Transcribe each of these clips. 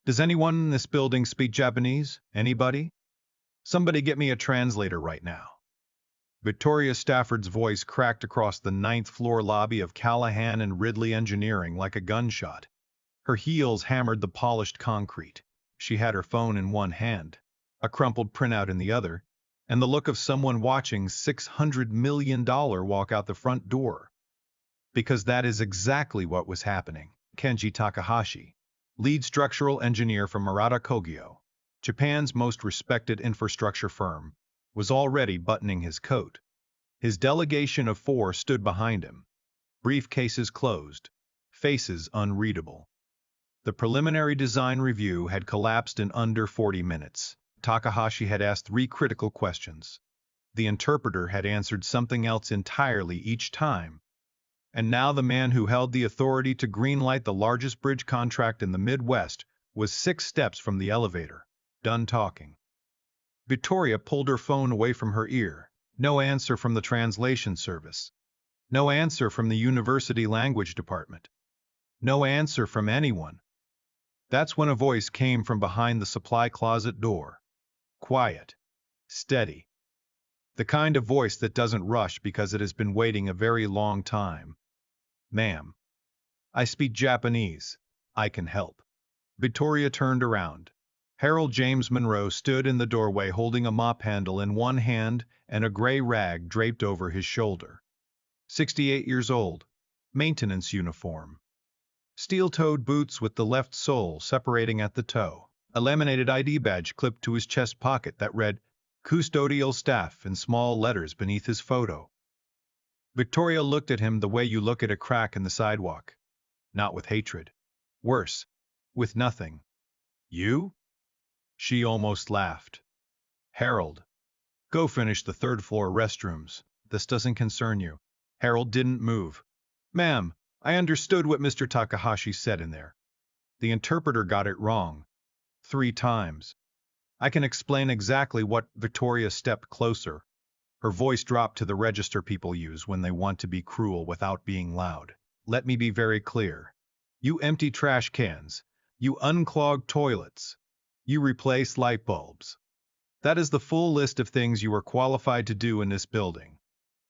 Does anyone in this building speak Japanese? Anybody? Somebody get me a translator right now. Victoria Stafford's voice cracked across the ninth-floor lobby of Callahan and Ridley Engineering like a gunshot. Her heels hammered the polished concrete. She had her phone in one hand, a crumpled printout in the other, and the look of someone watching $600 million walk out the front door. Because that is exactly what was happening. Kenji Takahashi, lead structural engineer from Murata Kogyo, Japan's most respected infrastructure firm, was already buttoning his coat. His delegation of 4 stood behind him, briefcases closed, faces unreadable. The preliminary design review had collapsed in under 40 minutes. Takahashi had asked 3 critical questions. The interpreter had answered something else entirely each time. And now the man who held the authority to greenlight the largest bridge contract in the Midwest was 6 steps from the elevator, done talking. Victoria pulled her phone away from her ear. No answer from the translation service. No answer from the university language department. No answer from anyone. That's when a voice came from behind the supply closet door. Quiet. Steady. The kind of voice that doesn't rush because it has been waiting a very long time. Ma'am, I speak Japanese. I can help. Victoria turned around. Harold James Monroe stood in the doorway holding a mop handle in one hand and a gray rag draped over his shoulder. 68 years old. Maintenance uniform. Steel-toed boots with the left sole separating at the toe. A laminated ID badge clipped to his chest pocket that read, Custodial Staff in small letters beneath his photo. Victoria looked at him the way you look at a crack in the sidewalk. Not with hatred. Worse. With nothing. You? She almost laughed. Harold. Go finish the 3rd floor restrooms. This doesn't concern you. Harold didn't move. Ma'am, I understood what Mr. Takahashi said in there. The interpreter got it wrong. 3 times. I can explain exactly what. Victoria stepped closer. Her voice dropped to the register people use when they want to be cruel without being loud. Let me be very clear. You empty trash cans. You unclog toilets. You replace light bulbs. That is the full list of things you are qualified to do in this building.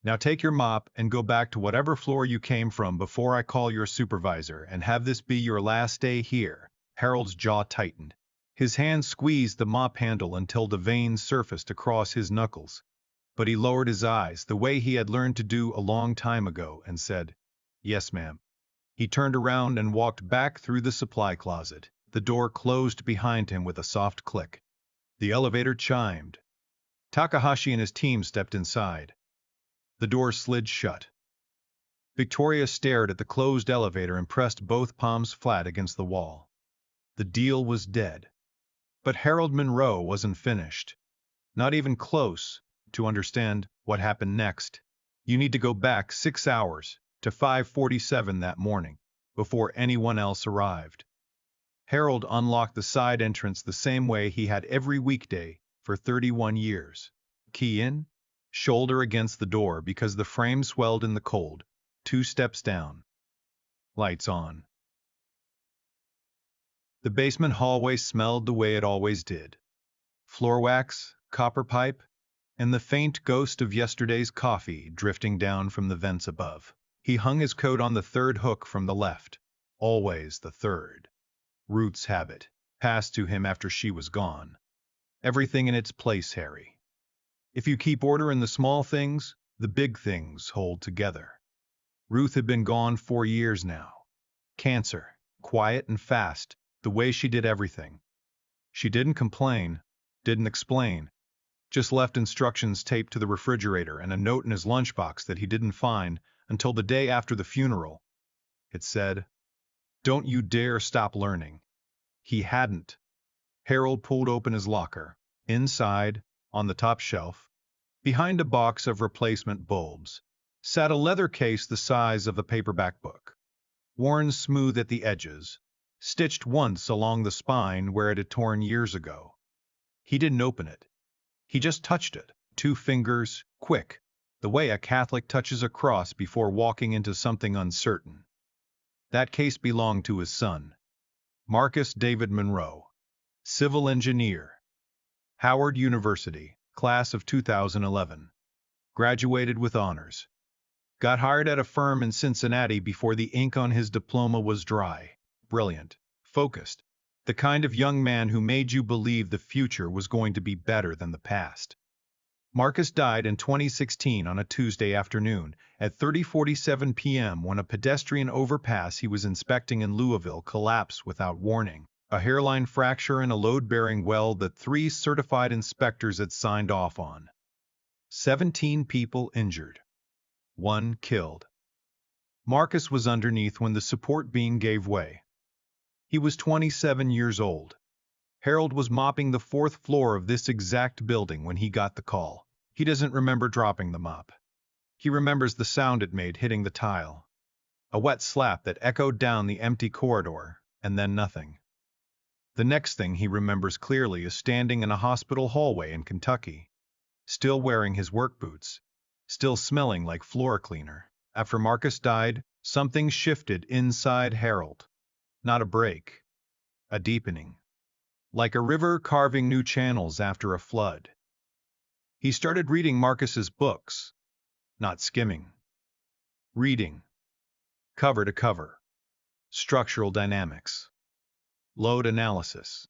Now take your mop and go back to whatever floor you came from before I call your supervisor and have this be your last day here. Harold's jaw tightened. His hand squeezed the mop handle until the veins surfaced across his knuckles. But he lowered his eyes the way he had learned to do a long time ago and said, Yes, ma'am. He turned around and walked back through the supply closet. The door closed behind him with a soft click. The elevator chimed. Takahashi and his team stepped inside. The door slid shut. Victoria stared at the closed elevator and pressed both palms flat against the wall. The deal was dead. But Harold Monroe wasn't finished. Not even close. To understand what happened next, you need to go back 6 hours to 5:47 that morning, before anyone else arrived. Harold unlocked the side entrance the same way he had every weekday for 31 years. Key in, shoulder against the door because the frame swelled in the cold, 2 steps down. Lights on. The basement hallway smelled the way it always did. Floor wax, copper pipe, and the faint ghost of yesterday's coffee drifting down from the vents above. He hung his coat on the 3rd hook from the left. Always the 3rd. Ruth's habit, passed to him after she was gone. Everything in its place, Harry. If you keep order in the small things, the big things hold together. Ruth had been gone 4 years now. Cancer, quiet and fast, the way she did everything. She didn't complain, didn't explain, just left instructions taped to the refrigerator and a note in his lunchbox that he didn't find until the day after the funeral. It said, Don't you dare stop learning. He hadn't. Harold pulled open his locker. Inside, on the top shelf, behind a box of replacement bulbs, sat a leather case the size of a paperback book. Worn smooth at the edges, stitched once along the spine where it had torn years ago. He didn't open it. He just touched it, 2 fingers, quick, the way a Catholic touches a cross before walking into something uncertain. That case belonged to his son. Marcus David Monroe, civil engineer, Howard University, class of 2011. Graduated with honors. Got hired at a firm in Cincinnati before the ink on his diploma was dry. Brilliant. Focused. The kind of young man who made you believe the future was going to be better than the past. Marcus died in 2016 on a Tuesday afternoon at 30:47 p.m. when a pedestrian overpass he was inspecting in Louisville collapsed without warning. A hairline fracture and a load-bearing weld that 3 certified inspectors had signed off on. 17 people injured. 1 killed. Marcus was underneath when the support beam gave way. He was 27 years old. Harold was mopping the 4th floor of this exact building when he got the call. He doesn't remember dropping the mop. He remembers the sound it made hitting the tile. A wet slap that echoed down the empty corridor, and then nothing. The next thing he remembers clearly is standing in a hospital hallway in Kentucky, still wearing his work boots, still smelling like floor cleaner. After Marcus died, something shifted inside Harold. Not a break, a deepening. Like a river carving new channels after a flood. He started reading Marcus's books, not skimming. Reading. Cover to cover. Structural dynamics. Load analysis.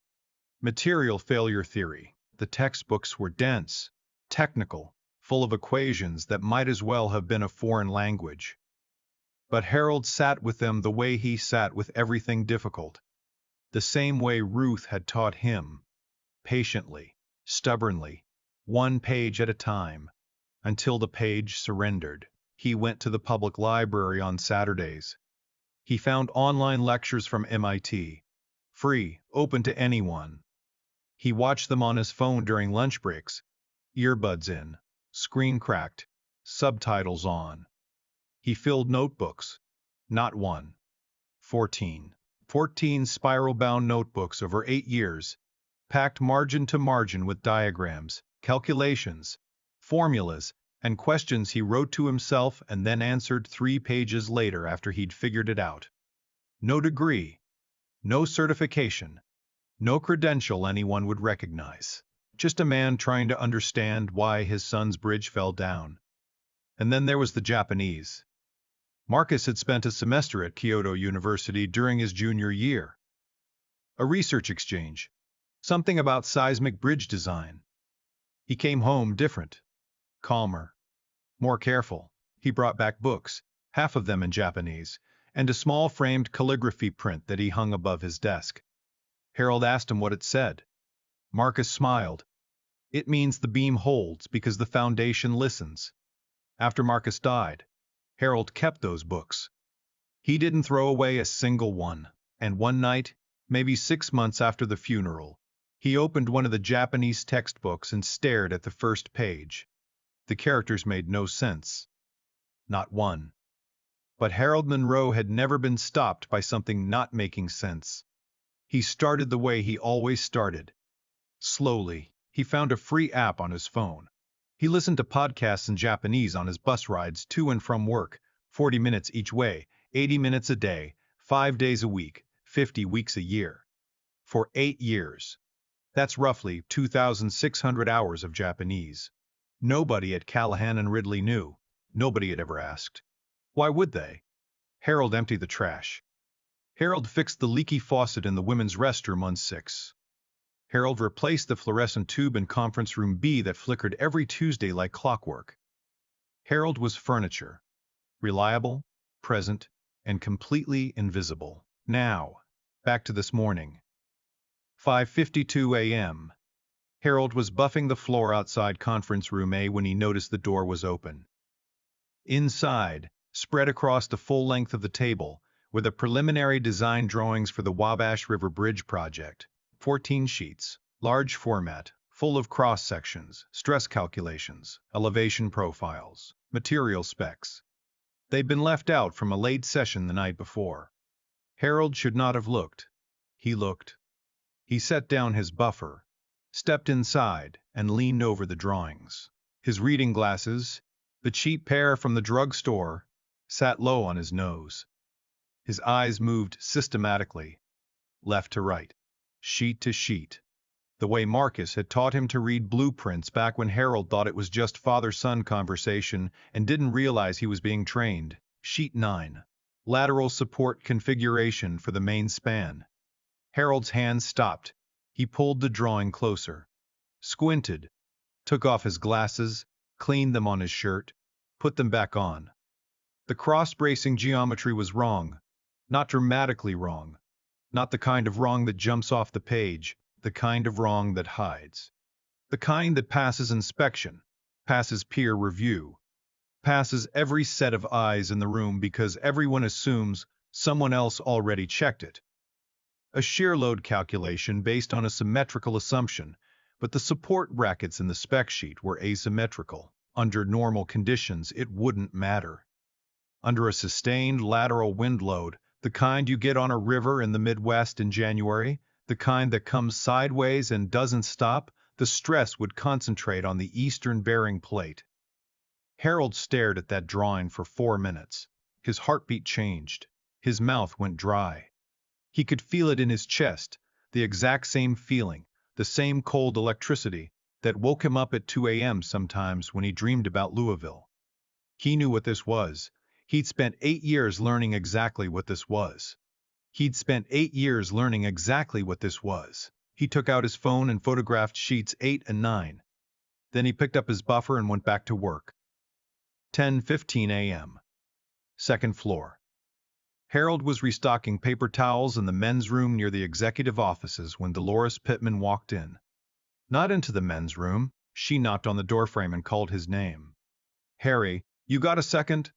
Material failure theory. The textbooks were dense, technical, full of equations that might as well have been a foreign language. But Harold sat with them the way he sat with everything difficult. The same way Ruth had taught him, patiently, stubbornly, 1 page at a time, until the page surrendered. He went to the public library on Saturdays. He found online lectures from MIT, free, open to anyone. He watched them on his phone during lunch breaks, earbuds in, screen cracked, subtitles on. He filled notebooks, not 1, 14. 14 spiral-bound notebooks over 8 years, packed margin to margin with diagrams, calculations, formulas, and questions he wrote to himself and then answered 3 pages later after he'd figured it out. No degree, no certification, no credential anyone would recognize. Just a man trying to understand why his son's bridge fell down. And then there was the Japanese. Marcus had spent a semester at Kyoto University during his junior year. A research exchange. Something about seismic bridge design. He came home different. Calmer. More careful. He brought back books, half of them in Japanese, and a small framed calligraphy print that he hung above his desk. Harold asked him what it said. Marcus smiled. It means the beam holds because the foundation listens. After Marcus died, Harold kept those books. He didn't throw away a single one, and one night, maybe 6 months after the funeral, he opened one of the Japanese textbooks and stared at the first page. The characters made no sense. Not one. But Harold Monroe had never been stopped by something not making sense. He started the way he always started. Slowly, he found a free app on his phone. He listened to podcasts in Japanese on his bus rides to and from work, 40 minutes each way, 80 minutes a day, 5 days a week, 50 weeks a year. For 8 years. That's roughly 2,600 hours of Japanese. Nobody at Callahan and Ridley knew. Nobody had ever asked. Why would they? Harold emptied the trash. Harold fixed the leaky faucet in the women's restroom on 6. Harold replaced the fluorescent tube in conference room B that flickered every Tuesday like clockwork. Harold was furniture. Reliable, present, and completely invisible. Now, back to this morning. 5:52 a.m. Harold was buffing the floor outside conference room A when he noticed the door was open. Inside, spread across the full length of the table, were the preliminary design drawings for the Wabash River Bridge project. 14 sheets, large format, full of cross-sections, stress calculations, elevation profiles, material specs. They'd been left out from a late session the night before. Harold should not have looked. He looked. He set down his buffer, stepped inside, and leaned over the drawings. His reading glasses, the cheap pair from the drugstore, sat low on his nose. His eyes moved systematically. left to right, sheet to sheet, the way Marcus had taught him to read blueprints back when Harold thought it was just father-son conversation and didn't realize he was being trained. Sheet 9. Lateral support configuration for the main span. Harold's hand stopped. He pulled the drawing closer, squinted, took off his glasses, cleaned them on his shirt, put them back on. The cross-bracing geometry was wrong, not dramatically wrong, not the kind of wrong that jumps off the page, the kind of wrong that hides. The kind that passes inspection, passes peer review, passes every set of eyes in the room because everyone assumes someone else already checked it. A shear load calculation based on a symmetrical assumption, but the support brackets in the spec sheet were asymmetrical. Under normal conditions, it wouldn't matter. Under a sustained lateral wind load, the kind you get on a river in the Midwest in January, the kind that comes sideways and doesn't stop, the stress would concentrate on the eastern bearing plate. Harold stared at that drawing for 4 minutes. His heartbeat changed. His mouth went dry. He could feel it in his chest, the exact same feeling, the same cold electricity that woke him up at 2 a.m. sometimes when he dreamed about Louisville. He knew what this was. He'd spent 8 years learning exactly what this was. He'd spent 8 years learning exactly what this was. He took out his phone and photographed sheets 8 and 9. Then he picked up his buffer and went back to work. 10:15 a.m. Second floor. Harold was restocking paper towels in the men's room near the executive offices when Dolores Pittman walked in. Not into the men's room. She knocked on the doorframe and called his name. "Harry, you got a second?"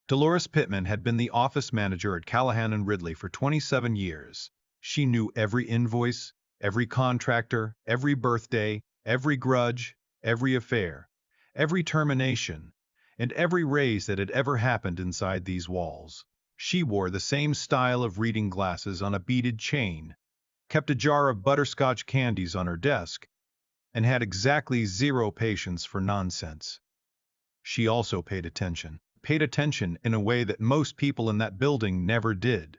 Dolores Pittman had been the office manager at Callahan and Ridley for 27 years. She knew every invoice, every contractor, every birthday, every grudge, every affair, every termination, and every raise that had ever happened inside these walls. She wore the same style of reading glasses on a beaded chain, kept a jar of butterscotch candies on her desk, and had exactly zero patience for nonsense. She also paid attention in a way that most people in that building never did,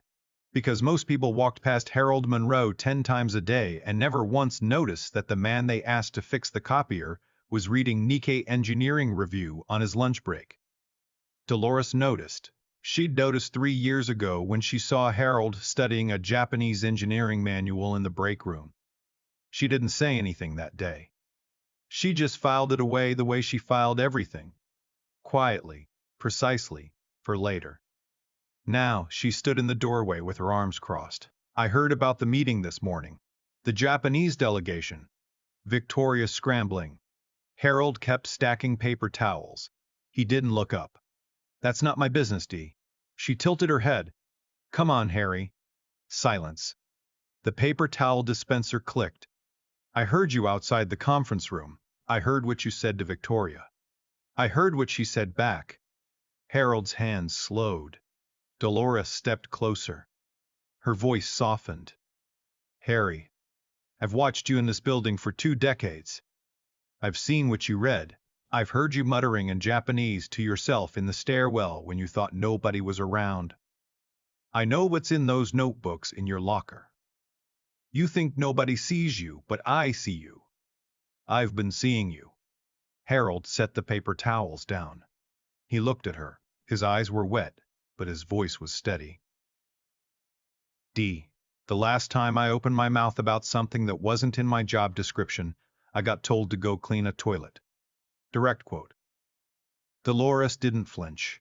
because most people walked past Harold Monroe 10 times a day and never once noticed that the man they asked to fix the copier was reading Nikkei Engineering Review on his lunch break. Dolores noticed. She'd noticed 3 years ago when she saw Harold studying a Japanese engineering manual in the break room. She didn't say anything that day. She just filed it away the way she filed everything. Quietly, precisely, for later. Now, she stood in the doorway with her arms crossed. "I heard about the meeting this morning. The Japanese delegation." Victoria scrambling. Harold kept stacking paper towels. He didn't look up. "That's not my business, Dee." She tilted her head. "Come on, Harry." Silence. The paper towel dispenser clicked. "I heard you outside the conference room. I heard what you said to Victoria." "I heard what she said back." Harold's hands slowed. Dolores stepped closer. Her voice softened. "Harry, I've watched you in this building for 2 decades. I've seen what you read. I've heard you muttering in Japanese to yourself in the stairwell when you thought nobody was around. I know what's in those notebooks in your locker. You think nobody sees you, but I see you. I've been seeing you." Harold set the paper towels down. He looked at her. His eyes were wet, but his voice was steady. "Dee, the last time I opened my mouth about something that wasn't in my job description, I got told to go clean a toilet." Direct quote. Dolores didn't flinch.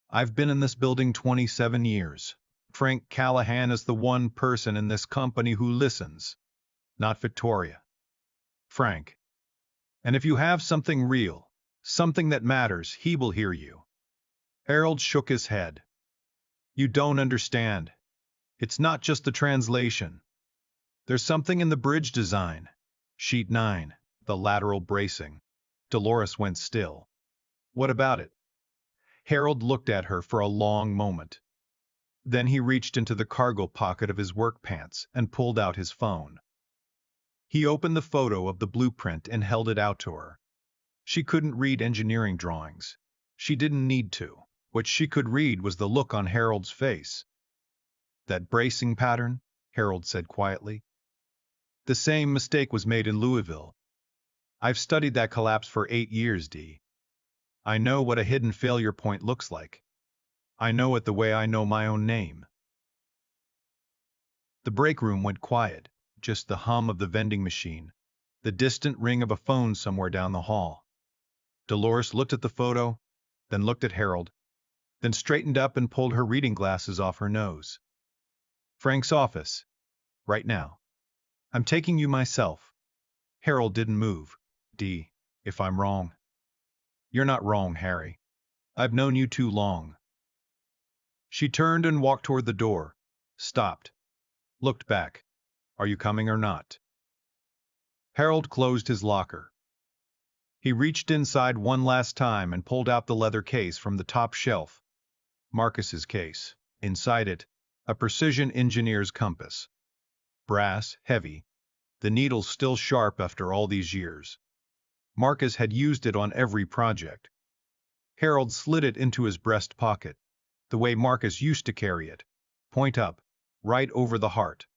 "I've been in this building 27 years. Frank Callahan is the one person in this company who listens. Not Victoria. Frank. And if you have something real, something that matters, he will hear you." Harold shook his head. "You don't understand. It's not just the translation. There's something in the bridge design." Sheet 9, the lateral bracing. Dolores went still. "What about it?" Harold looked at her for a long moment. Then he reached into the cargo pocket of his work pants and pulled out his phone. He opened the photo of the blueprint and held it out to her. She couldn't read engineering drawings. She didn't need to. What she could read was the look on Harold's face. That bracing pattern, Harold said quietly. The same mistake was made in Louisville. I've studied that collapse for 8 years, D. I know what a hidden failure point looks like. I know it the way I know my own name. The break room went quiet, just the hum of the vending machine, the distant ring of a phone somewhere down the hall. Dolores looked at the photo, then looked at Harold, then straightened up and pulled her reading glasses off her nose. Frank's office. Right now. I'm taking you myself. Harold didn't move. D. If I'm wrong. You're not wrong, Harry. I've known you too long. She turned and walked toward the door, stopped, looked back. Are you coming or not? Harold closed his locker. He reached inside one last time and pulled out the leather case from the top shelf. Marcus's case. Inside it, a precision engineer's compass. Brass, heavy, the needle still sharp after all these years. Marcus had used it on every project. Harold slid it into his breast pocket, the way Marcus used to carry it, point up, right over the heart.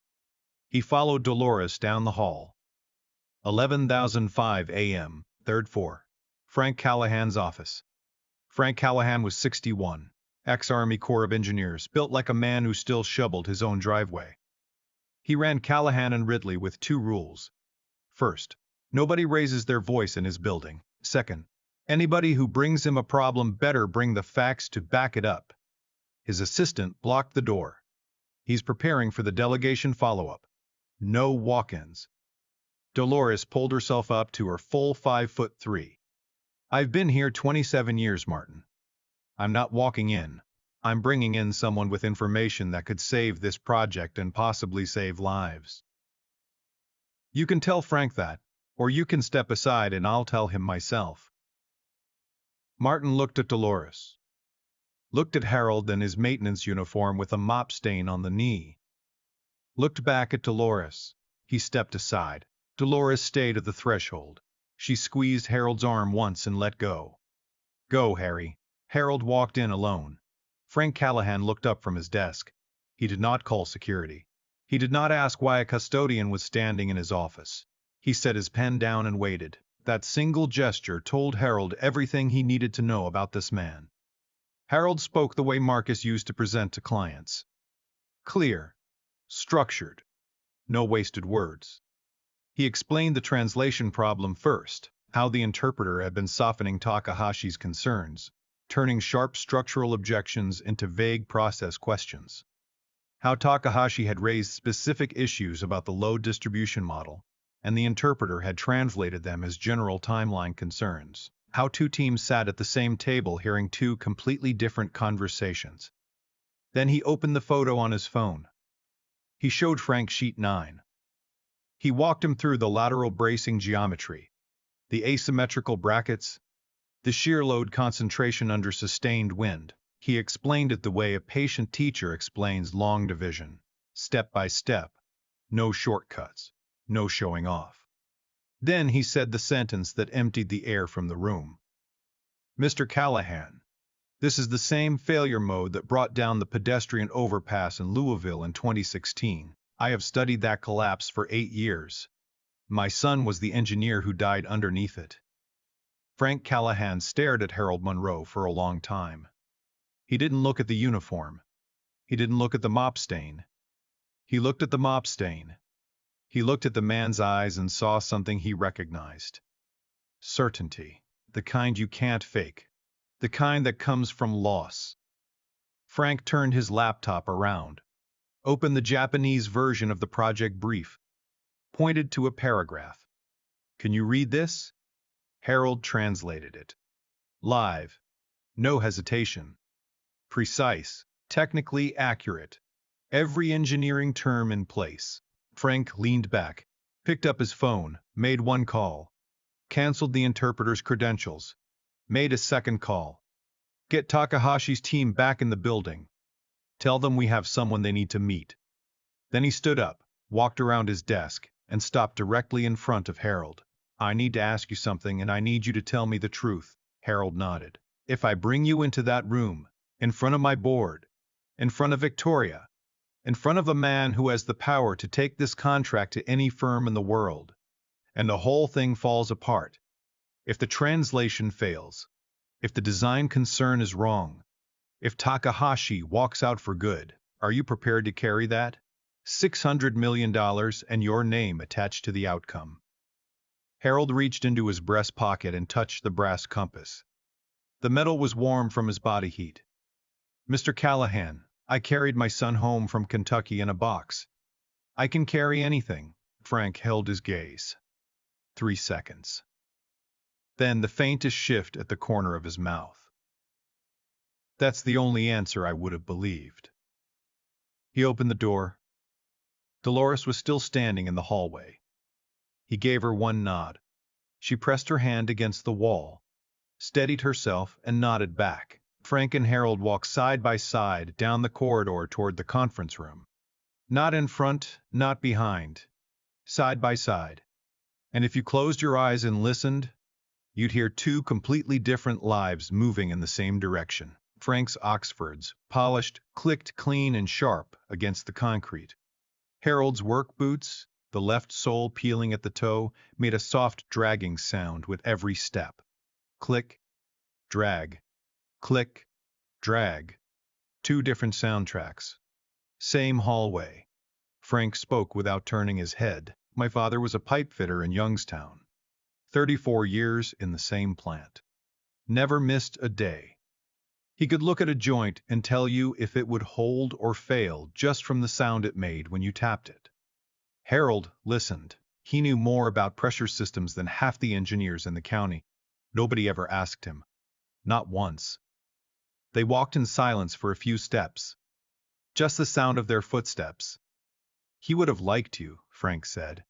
He followed Dolores down the hall. 11,005 a.m., third floor. Frank Callahan's office. Frank Callahan was 61, ex-Army Corps of Engineers, built like a man who still shoveled his own driveway. He ran Callahan and Ridley with 2 rules. First, nobody raises their voice in his building. Second, anybody who brings him a problem better bring the facts to back it up. His assistant blocked the door. He's preparing for the delegation follow-up. No walk-ins. Dolores pulled herself up to her full 5'3". I've been here 27 years, Martin. I'm not walking in. I'm bringing in someone with information that could save this project and possibly save lives. You can tell Frank that, or you can step aside and I'll tell him myself. Martin looked at Dolores. Looked at Harold in his maintenance uniform with a mop stain on the knee. Looked back at Dolores. He stepped aside. Dolores stayed at the threshold. She squeezed Harold's arm once and let go. Go, Harry. Harold walked in alone. Frank Callahan looked up from his desk. He did not call security. He did not ask why a custodian was standing in his office. He set his pen down and waited. That single gesture told Harold everything he needed to know about this man. Harold spoke the way Marcus used to present to clients. Clear. Structured. No wasted words. He explained the translation problem first, how the interpreter had been softening Takahashi's concerns, turning sharp structural objections into vague process questions. How Takahashi had raised specific issues about the load distribution model, and the interpreter had translated them as general timeline concerns. How 2 teams sat at the same table hearing 2 completely different conversations. Then he opened the photo on his phone. He showed Frank sheet 9. He walked him through the lateral bracing geometry, the asymmetrical brackets, the shear load concentration under sustained wind. He explained it the way a patient teacher explains long division, step by step, no shortcuts, no showing off. Then he said the sentence that emptied the air from the room. Mr. Callahan, this is the same failure mode that brought down the pedestrian overpass in Louisville in 2016. I have studied that collapse for 8 years. My son was the engineer who died underneath it. Frank Callahan stared at Harold Monroe for a long time. He didn't look at the uniform. He didn't look at the mop stain. He looked at the mop stain. He looked at the man's eyes and saw something he recognized. Certainty. The kind you can't fake. The kind that comes from loss. Frank turned his laptop around, opened the Japanese version of the project brief, pointed to a paragraph. Can you read this? Harold translated it. Live. No hesitation. Precise. Technically accurate. Every engineering term in place. Frank leaned back, picked up his phone, made 1 call, canceled the interpreter's credentials, made a 2nd call. Get Takahashi's team back in the building. Tell them we have someone they need to meet. Then he stood up, walked around his desk, and stopped directly in front of Harold. I need to ask you something and I need you to tell me the truth. Harold nodded. If I bring you into that room, in front of my board, in front of Victoria, in front of a man who has the power to take this contract to any firm in the world, and the whole thing falls apart. If the translation fails, if the design concern is wrong, if Takahashi walks out for good, are you prepared to carry that? $600 million and your name attached to the outcome. Harold reached into his breast pocket and touched the brass compass. The metal was warm from his body heat. Mr. Callahan, I carried my son home from Kentucky in a box. I can carry anything. Frank held his gaze. 3 seconds. Then the faintest shift at the corner of his mouth. That's the only answer I would have believed. He opened the door. Dolores was still standing in the hallway. He gave her one nod. She pressed her hand against the wall, steadied herself, and nodded back. Frank and Harold walked side by side down the corridor toward the conference room. Not in front, not behind. Side by side. And if you closed your eyes and listened, you'd hear two completely different lives moving in the same direction. Frank's Oxfords, polished, clicked clean and sharp against the concrete. Harold's work boots, the left sole peeling at the toe, made a soft dragging sound with every step. Click, drag, click, drag. Two different soundtracks. Same hallway. Frank spoke without turning his head. My father was a pipe fitter in Youngstown. 34 years in the same plant. Never missed a day. He could look at a joint and tell you if it would hold or fail just from the sound it made when you tapped it. Harold listened. He knew more about pressure systems than half the engineers in the county. Nobody ever asked him. Not once. They walked in silence for a few steps. Just the sound of their footsteps. He would have liked you, Frank said.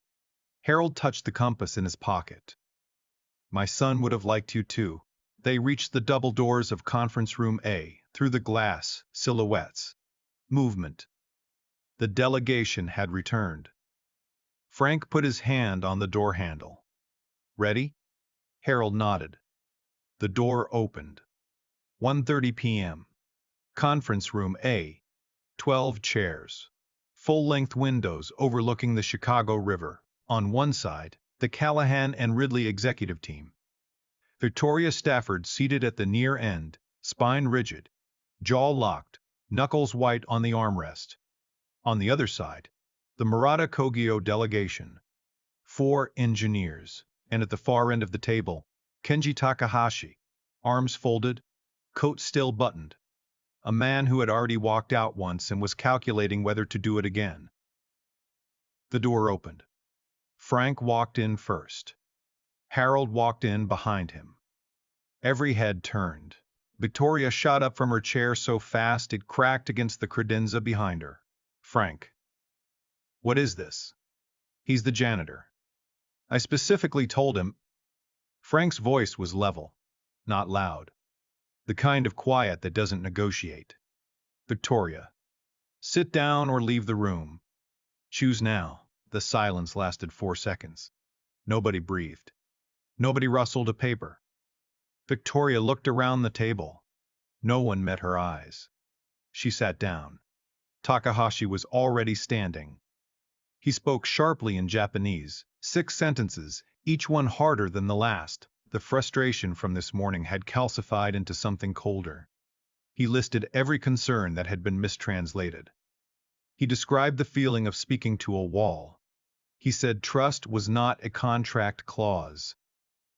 Harold touched the compass in his pocket. My son would have liked you too. They reached the double doors of Conference Room A, through the glass, silhouettes. Movement. The delegation had returned. Frank put his hand on the door handle. Ready? Harold nodded. The door opened. 1:30 p.m. Conference Room A. 12 chairs. Full-length windows overlooking the Chicago River. On one side, the Callahan and Ridley executive team. Victoria Stafford seated at the near end, spine rigid, jaw locked, knuckles white on the armrest. On the other side, the Murata Kogyo delegation. 4 engineers, and at the far end of the table, Kenji Takahashi, arms folded, coat still buttoned. A man who had already walked out once and was calculating whether to do it again. The door opened. Frank walked in first. Harold walked in behind him. Every head turned. Victoria shot up from her chair so fast it cracked against the credenza behind her. Frank. What is this? He's the janitor. I specifically told him. Frank's voice was level, not loud. The kind of quiet that doesn't negotiate. Victoria. Sit down or leave the room. Choose now. The silence lasted 4 seconds. Nobody breathed. Nobody rustled a paper. Victoria looked around the table. No one met her eyes. She sat down. Takahashi was already standing. He spoke sharply in Japanese, 6 sentences, each one harder than the last. The frustration from this morning had calcified into something colder. He listed every concern that had been mistranslated. He described the feeling of speaking to a wall. He said trust was not a contract clause.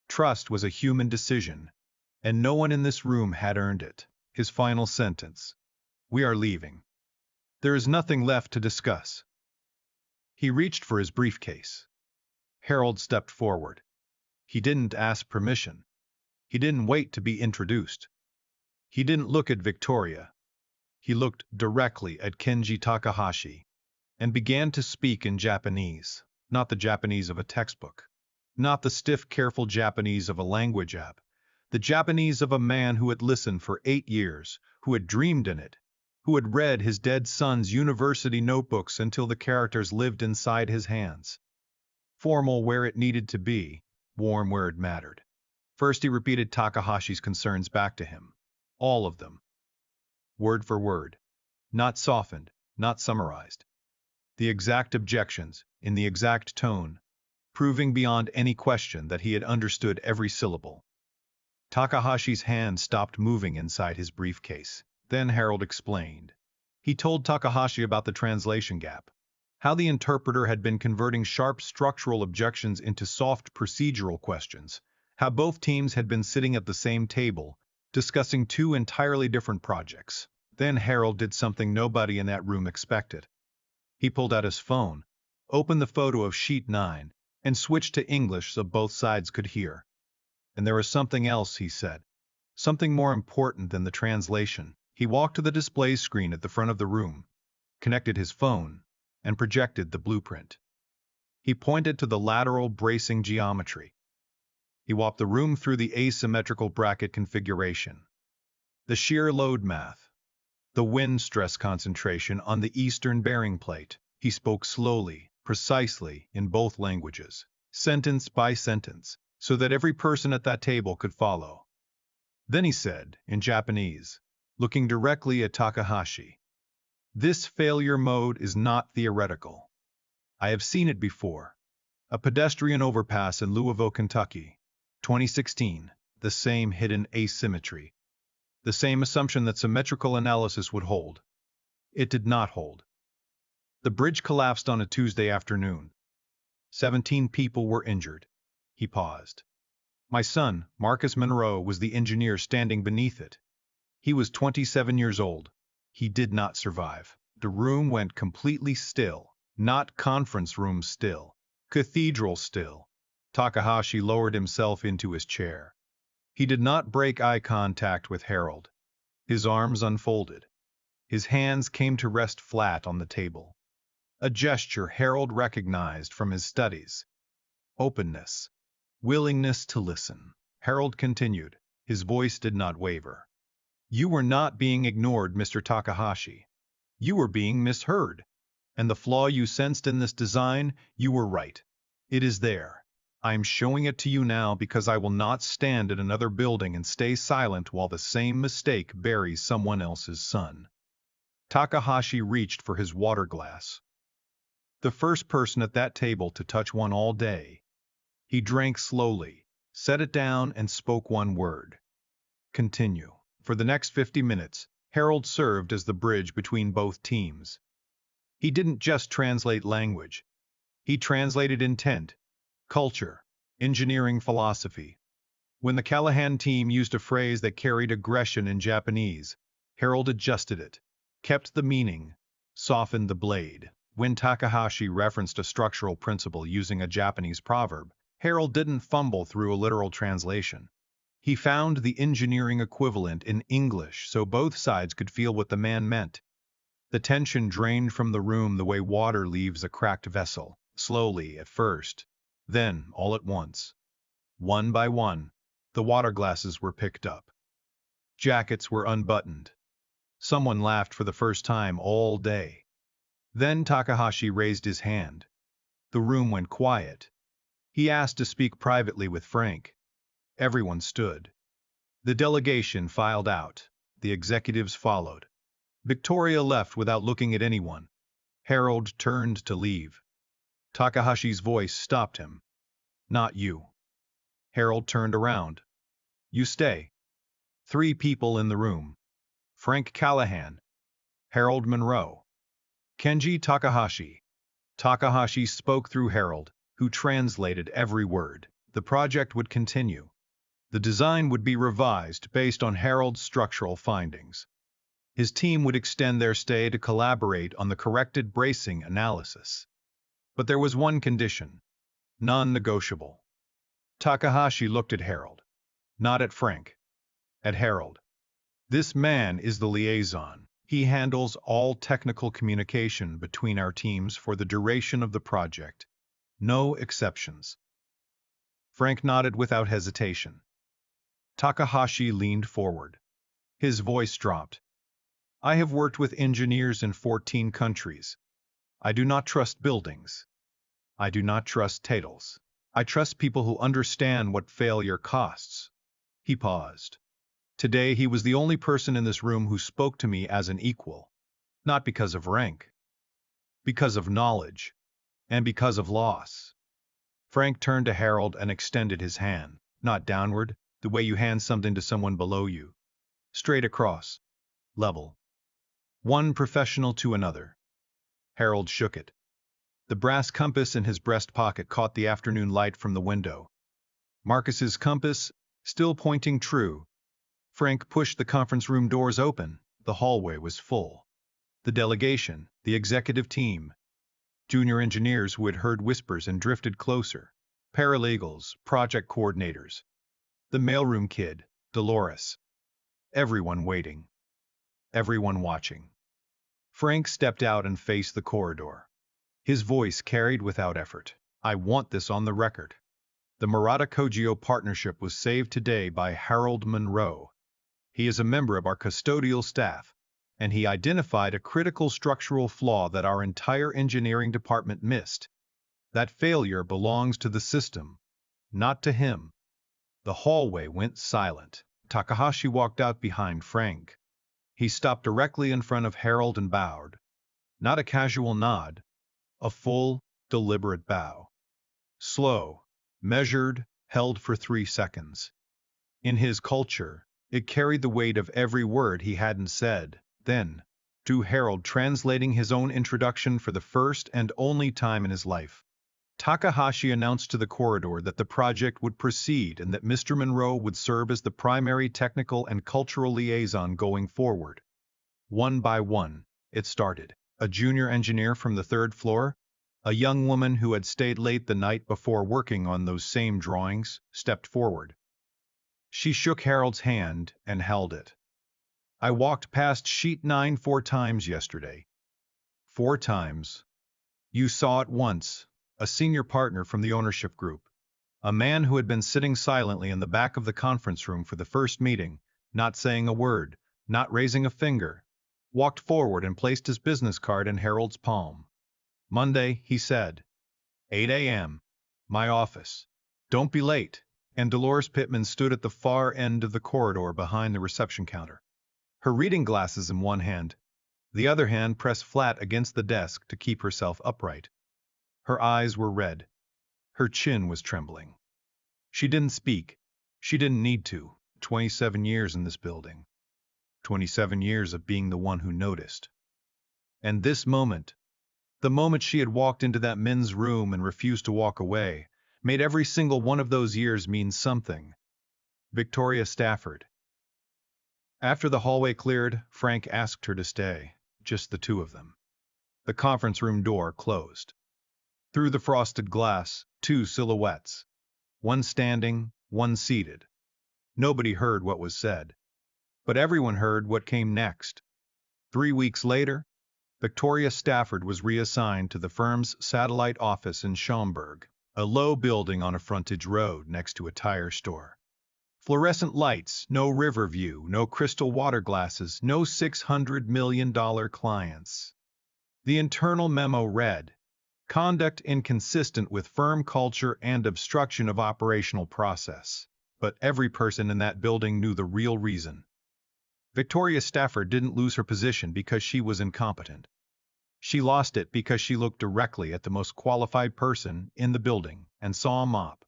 Trust was a human decision, and no one in this room had earned it. His final sentence. We are leaving. There is nothing left to discuss. He reached for his briefcase. Harold stepped forward. He didn't ask permission. He didn't wait to be introduced. He didn't look at Victoria. He looked directly at Kenji Takahashi and began to speak in Japanese, not the Japanese of a textbook, not the stiff, careful Japanese of a language app, the Japanese of a man who had listened for 8 years, who had dreamed in it, who had read his dead son's university notebooks until the characters lived inside his hands. Formal where it needed to be, warm where it mattered. First he repeated Takahashi's concerns back to him. All of them. Word for word. Not softened, not summarized. The exact objections, in the exact tone, proving beyond any question that he had understood every syllable. Takahashi's hand stopped moving inside his briefcase. Then Harold explained. He told Takahashi about the translation gap, how the interpreter had been converting sharp structural objections into soft procedural questions, how both teams had been sitting at the same table, discussing two entirely different projects. Then Harold did something nobody in that room expected. He pulled out his phone, opened the photo of sheet 9, and switched to English so both sides could hear. And there was something else, he said. Something more important than the translation. He walked to the display screen at the front of the room, connected his phone, and projected the blueprint. He pointed to the lateral bracing geometry. He walked the room through the asymmetrical bracket configuration, the shear load math, the wind stress concentration on the eastern bearing plate. He spoke slowly, precisely, in both languages, sentence by sentence, so that every person at that table could follow. Then he said, in Japanese, looking directly at Takahashi, "This failure mode is not theoretical. I have seen it before. A pedestrian overpass in Louisville, Kentucky, 2016, the same hidden asymmetry, the same assumption that symmetrical analysis would hold. It did not hold. The bridge collapsed on a Tuesday afternoon. 17 people were injured." He paused. "My son, Marcus Monroe, was the engineer standing beneath it. He was 27 years old. He did not survive." The room went completely still, not conference room still, cathedral still. Takahashi lowered himself into his chair. He did not break eye contact with Harold. His arms unfolded. His hands came to rest flat on the table. A gesture Harold recognized from his studies. Openness. Willingness to listen. Harold continued. His voice did not waver. "You were not being ignored, Mr. Takahashi. You were being misheard. And the flaw you sensed in this design, you were right. It is there. I am showing it to you now because I will not stand in another building and stay silent while the same mistake buries someone else's son." Takahashi reached for his water glass. The first person at that table to touch one all day. He drank slowly, set it down, and spoke one word. "Continue." For the next 50 minutes, Harold served as the bridge between both teams. He didn't just translate language. He translated intent, culture, engineering philosophy. When the Callahan team used a phrase that carried aggression in Japanese, Harold adjusted it, kept the meaning, softened the blade. When Takahashi referenced a structural principle using a Japanese proverb, Harold didn't fumble through a literal translation. He found the engineering equivalent in English so both sides could feel what the man meant. The tension drained from the room the way water leaves a cracked vessel, slowly at first, then all at once. One by one, the water glasses were picked up. Jackets were unbuttoned. Someone laughed for the first time all day. Then Takahashi raised his hand. The room went quiet. He asked to speak privately with Frank. Everyone stood. The delegation filed out. The executives followed. Victoria left without looking at anyone. Harold turned to leave. Takahashi's voice stopped him. "Not you." Harold turned around. "You stay." 3 people in the room. Frank Callahan, Harold Monroe, Kenji Takahashi. Takahashi spoke through Harold, who translated every word. The project would continue. The design would be revised based on Harold's structural findings. His team would extend their stay to collaborate on the corrected bracing analysis. But there was one condition, non-negotiable. Takahashi looked at Harold, not at Frank, at Harold. "This man is the liaison. He handles all technical communication between our teams for the duration of the project. No exceptions." Frank nodded without hesitation. Takahashi leaned forward. His voice dropped. "I have worked with engineers in 14 countries. I do not trust buildings. I do not trust titles. I trust people who understand what failure costs." He paused. Today he was the only person in this room who spoke to me as an equal. Not because of rank, because of knowledge, and because of loss. Frank turned to Harold and extended his hand, not downward, the way you hand something to someone below you. Straight across. Level. One professional to another. Harold shook it. The brass compass in his breast pocket caught the afternoon light from the window. Marcus's compass, still pointing true. Frank pushed the conference room doors open. The hallway was full. The delegation, the executive team, junior engineers who had heard whispers and drifted closer, paralegals, project coordinators, the mailroom kid, Dolores. Everyone waiting. Everyone watching. Frank stepped out and faced the corridor. His voice carried without effort. I want this on the record. The Murata Kogyo partnership was saved today by Harold Monroe. He is a member of our custodial staff, and he identified a critical structural flaw that our entire engineering department missed. That failure belongs to the system, not to him. The hallway went silent. Takahashi walked out behind Frank. He stopped directly in front of Harold and bowed. Not a casual nod, a full, deliberate bow. Slow, measured, held for 3 seconds. In his culture, it carried the weight of every word he hadn't said. Then, to Harold translating his own introduction for the first and only time in his life, Takahashi announced to the corridor that the project would proceed and that Mr. Monroe would serve as the primary technical and cultural liaison going forward. One by one, it started. A junior engineer from the 3rd floor, a young woman who had stayed late the night before working on those same drawings, stepped forward. She shook Harold's hand and held it. I walked past sheet 9 4 times yesterday. 4 times. You saw it once, a senior partner from the ownership group, a man who had been sitting silently in the back of the conference room for the first meeting, not saying a word, not raising a finger, walked forward and placed his business card in Harold's palm. Monday, he said. 8 a.m. My office. Don't be late. And Dolores Pittman stood at the far end of the corridor behind the reception counter. Her reading glasses in one hand, the other hand pressed flat against the desk to keep herself upright. Her eyes were red. Her chin was trembling. She didn't speak. She didn't need to. 27 years in this building. 27 years of being the one who noticed. And this moment, the moment she had walked into that men's room and refused to walk away, made every single one of those years mean something. Victoria Stafford. After the hallway cleared, Frank asked her to stay, just the two of them. The conference room door closed. Through the frosted glass, 2 silhouettes. One standing, one seated. Nobody heard what was said. But everyone heard what came next. 3 weeks later, Victoria Stafford was reassigned to the firm's satellite office in Schaumburg, a low building on a frontage road next to a tire store. Fluorescent lights, no river view, no crystal water glasses, no $600 million clients. The internal memo read, conduct inconsistent with firm culture and obstruction of operational process. But every person in that building knew the real reason. Victoria Stafford didn't lose her position because she was incompetent. She lost it because she looked directly at the most qualified person in the building and saw a mop.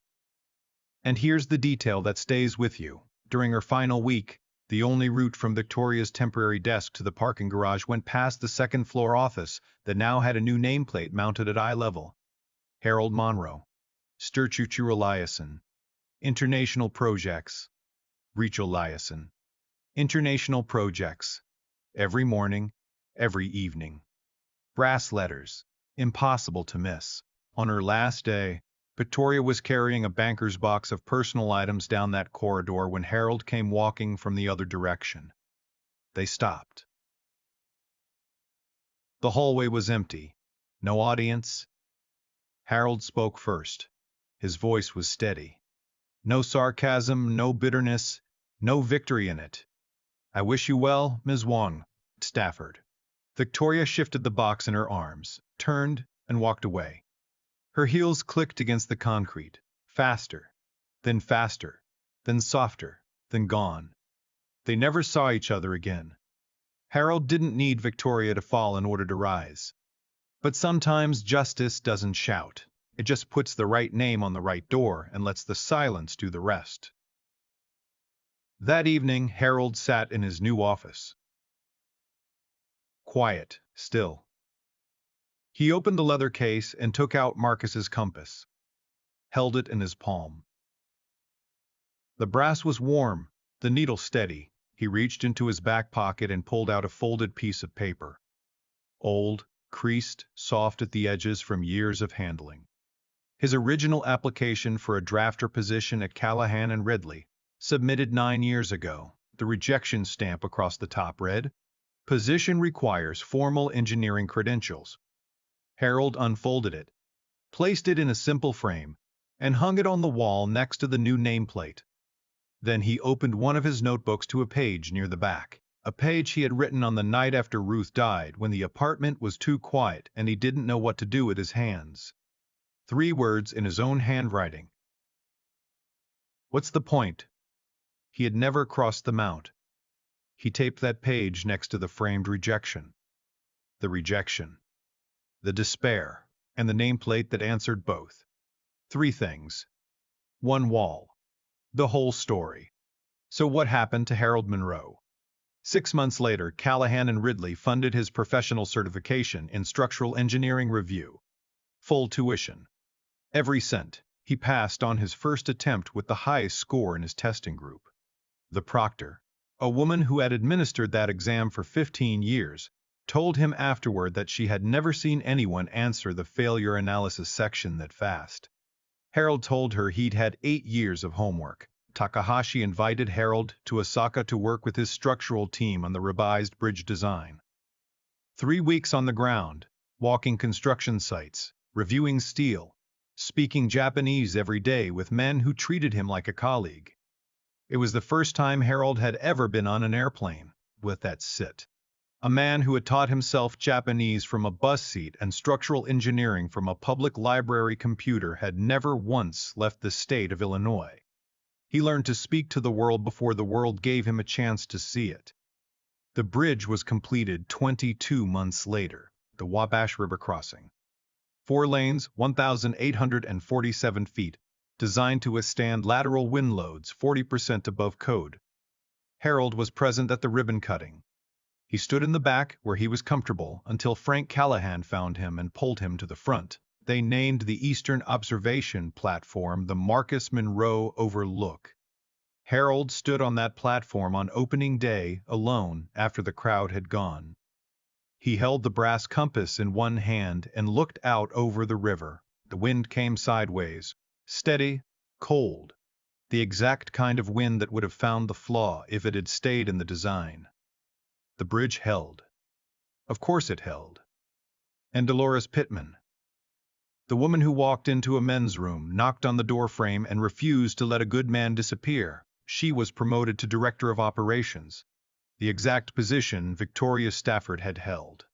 And here's the detail that stays with you. During her final week, the only route from Victoria's temporary desk to the parking garage went past the 2nd floor office that now had a new nameplate mounted at eye level. Harold Monroe. Sturchuchuraliason. International Projects. Richoliason. International Projects. Every morning, every evening. Brass letters. Impossible to miss. On her last day, Victoria was carrying a banker's box of personal items down that corridor when Harold came walking from the other direction. They stopped. The hallway was empty. No audience. Harold spoke first. His voice was steady. No sarcasm, no bitterness, no victory in it. I wish you well, Ms. Wong, Stafford. Victoria shifted the box in her arms, turned, and walked away. Her heels clicked against the concrete, faster, then softer, then gone. They never saw each other again. Harold didn't need Victoria to fall in order to rise. But sometimes justice doesn't shout. It just puts the right name on the right door and lets the silence do the rest. That evening, Harold sat in his new office. Quiet, still. He opened the leather case and took out Marcus's compass, held it in his palm. The brass was warm, the needle steady. He reached into his back pocket and pulled out a folded piece of paper. Old, creased, soft at the edges from years of handling. His original application for a drafter position at Callahan and Ridley, submitted 9 years ago. The rejection stamp across the top read, "Position requires formal engineering credentials." Harold unfolded it, placed it in a simple frame, and hung it on the wall next to the new nameplate. Then he opened one of his notebooks to a page near the back, a page he had written on the night after Ruth died when the apartment was too quiet and he didn't know what to do with his hands. 3 words in his own handwriting. What's the point? He had never crossed the mount. He taped that page next to the framed rejection. The rejection. The despair, and the nameplate that answered both. 3 things. 1 wall. The whole story. So what happened to Harold Monroe? 6 months later, Callahan and Ridley funded his professional certification in structural engineering review. Full tuition. Every cent. He passed on his first attempt with the highest score in his testing group. The proctor, a woman who had administered that exam for 15 years, told him afterward that she had never seen anyone answer the failure analysis section that fast. Harold told her he'd had 8 years of homework. Takahashi invited Harold to Osaka to work with his structural team on the revised bridge design. 3 weeks on the ground, walking construction sites, reviewing steel, speaking Japanese every day with men who treated him like a colleague. It was the first time Harold had ever been on an airplane, with that sit. A man who had taught himself Japanese from a bus seat and structural engineering from a public library computer had never once left the state of Illinois. He learned to speak to the world before the world gave him a chance to see it. The bridge was completed 22 months later, the Wabash River crossing. 4 lanes, 1,847 feet, designed to withstand lateral wind loads 40% above code. Harold was present at the ribbon cutting. He stood in the back where he was comfortable until Frank Callahan found him and pulled him to the front. They named the Eastern Observation Platform the Marcus Monroe Overlook. Harold stood on that platform on opening day, alone, after the crowd had gone. He held the brass compass in one hand and looked out over the river. The wind came sideways, steady, cold, the exact kind of wind that would have found the flaw if it had stayed in the design. The bridge held. Of course it held. And Dolores Pittman, the woman who walked into a men's room, knocked on the doorframe, and refused to let a good man disappear. She was promoted to Director of Operations, the exact position Victoria Stafford had held.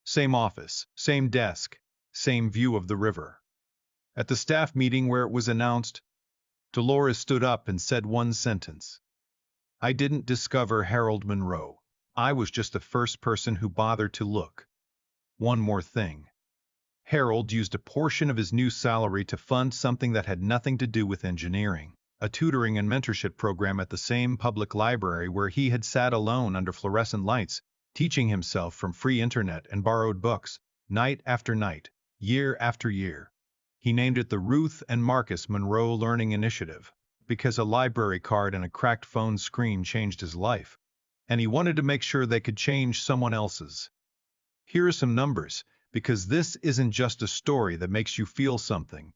Same office, same desk, same view of the river. At the staff meeting where it was announced, Dolores stood up and said one sentence. "I didn't discover Harold Monroe. I was just the first person who bothered to look. One more thing. Harold used a portion of his new salary to fund something that had nothing to do with engineering, a tutoring and mentorship program at the same public library where he had sat alone under fluorescent lights, teaching himself from free internet and borrowed books, night after night, year after year. He named it the Ruth and Marcus Monroe Learning Initiative, because a library card and a cracked phone screen changed his life, and he wanted to make sure they could change someone else's. Here are some numbers, because this isn't just a story that makes you feel something.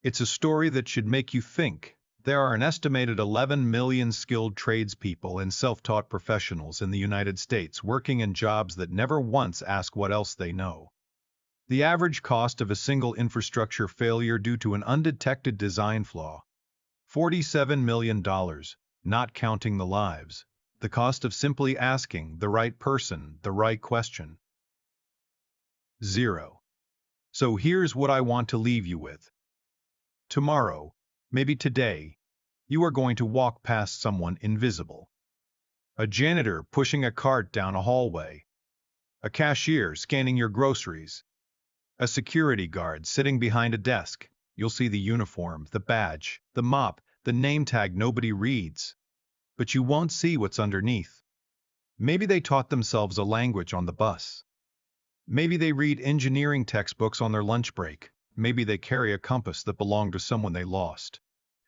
It's a story that should make you think. There are an estimated 11 million skilled tradespeople and self-taught professionals in the United States working in jobs that never once ask what else they know. The average cost of a single infrastructure failure due to an undetected design flaw, $47 million, not counting the lives. The cost of simply asking the right person the right question. 0. So here's what I want to leave you with. Tomorrow, maybe today, you are going to walk past someone invisible. A janitor pushing a cart down a hallway, a cashier scanning your groceries, a security guard sitting behind a desk. You'll see the uniform, the badge, the mop, the name tag nobody reads. But you won't see what's underneath. Maybe they taught themselves a language on the bus. Maybe they read engineering textbooks on their lunch break. Maybe they carry a compass that belonged to someone they lost.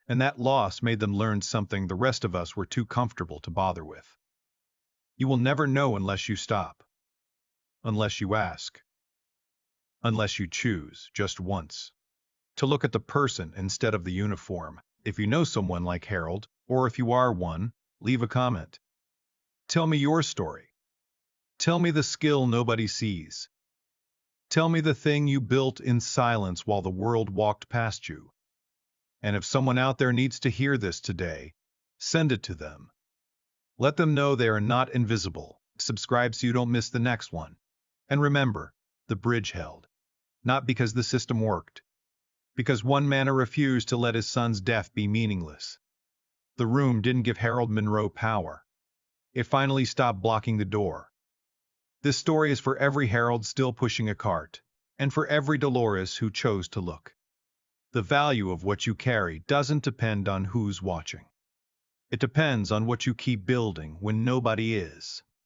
And that loss made them learn something the rest of us were too comfortable to bother with. You will never know unless you stop. Unless you ask. Unless you choose, just once, to look at the person instead of the uniform. If you know someone like Harold, or if you are one, leave a comment. Tell me your story. Tell me the skill nobody sees. Tell me the thing you built in silence while the world walked past you. And if someone out there needs to hear this today, send it to them. Let them know they are not invisible. Subscribe so you don't miss the next one. And remember, the bridge held. Not because the system worked. Because one man refused to let his son's death be meaningless. The room didn't give Harold Monroe power. It finally stopped blocking the door. This story is for every Harold still pushing a cart, and for every Dolores who chose to look. The value of what you carry doesn't depend on who's watching. It depends on what you keep building when nobody is.